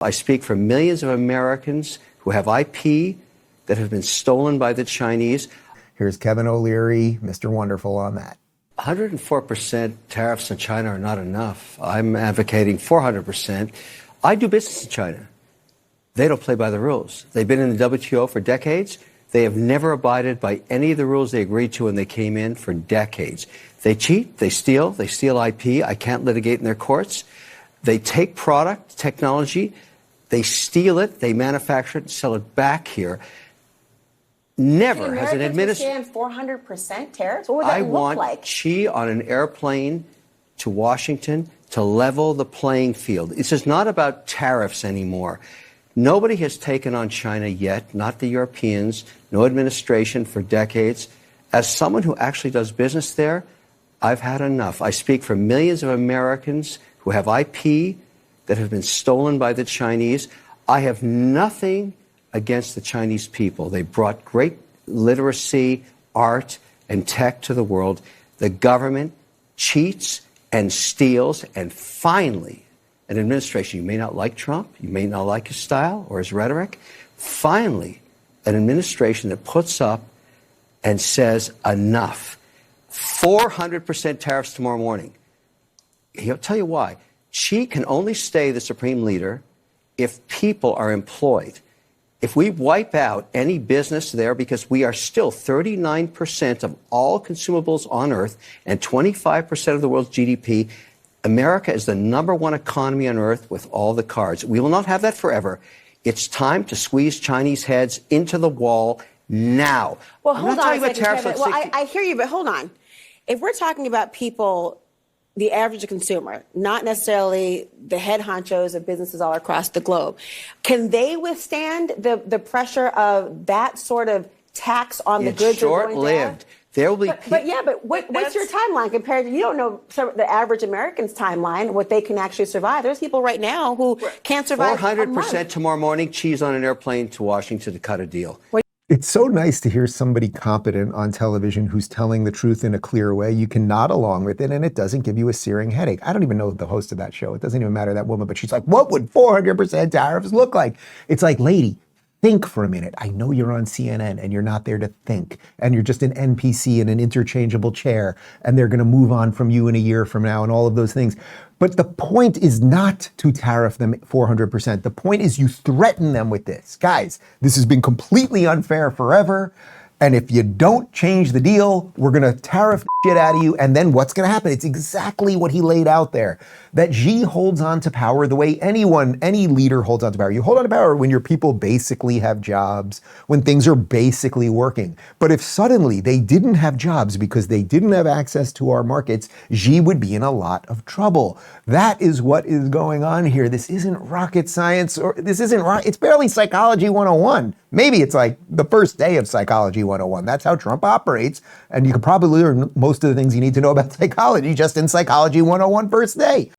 I speak for millions of Americans who have IP that have been stolen by the Chinese. Here's Kevin O'Leary, Mr. Wonderful on that. 104% tariffs on China are not enough. I'm advocating 400%. I do business in China. They don't play by the rules. They've been in the WTO for decades. They have never abided by any of the rules they agreed to when they came in for decades. They cheat, they steal IP. I can't litigate in their courts. They take product, technology, they steal it, they manufacture it, and sell it back here. Never has an administration. 400% tariffs? What would that look like? I want Xi on an airplane to Washington to level the playing field. This is not about tariffs anymore. Nobody has taken on China yet, not the Europeans, no administration for decades. As someone who actually does business there, I've had enough. I speak for millions of Americans who have IP that have been stolen by the Chinese. I have nothing against the Chinese people. They brought great literacy, art, and tech to the world. The government cheats and steals, and finally, an administration, you may not like Trump, you may not like his style or his rhetoric, finally, an administration that puts up and says enough. 400% tariffs tomorrow morning. He'll tell you why. Xi can only stay the supreme leader if people are employed. If we wipe out any business there, because we are still 39% of all consumables on Earth and 25% of the world's GDP, America is the #1 economy on Earth with all the cards. We will not have that forever. It's time to squeeze Chinese heads into the wall now. Well, hold on a second, Kevin. Well, I hear you, but hold on. If we're talking about people, the average consumer, not necessarily the head honchos of businesses all across the globe, can they withstand the pressure of that sort of tax on the goods? It's short-lived. There will be but what's your timeline compared to, you don't know the average American's timeline, what they can actually survive. There's people right now who can't survive 400% tomorrow morning, cheese on an airplane to Washington to cut a deal. It's so nice to hear somebody competent on television who's telling the truth in a clear way. You can nod along with it and it doesn't give you a searing headache. I don't even know the host of that show. It doesn't even matter, that woman, but she's like, what would 400% tariffs look like? It's like, lady, think for a minute. I know you're on CNN and you're not there to think, and you're just an NPC in an interchangeable chair, and they're going to move on from you in a year from now and all of those things. But the point is not to tariff them 400%. The point is you threaten them with this. Guys, this has been completely unfair forever. And if you don't change the deal, we're going to tariff shit out of you. And then what's going to happen? It's exactly what he laid out there. That Xi holds on to power the way any leader holds on to power. You hold on to power when your people basically have jobs, when things are basically working. But if suddenly they didn't have jobs because they didn't have access to our markets, Xi would be in a lot of trouble. That is what is going on here. This isn't rocket science, it's barely psychology 101. Maybe it's like the first day of psychology 101. That's how Trump operates. And you can probably learn most of the things you need to know about psychology just in psychology 101 first day.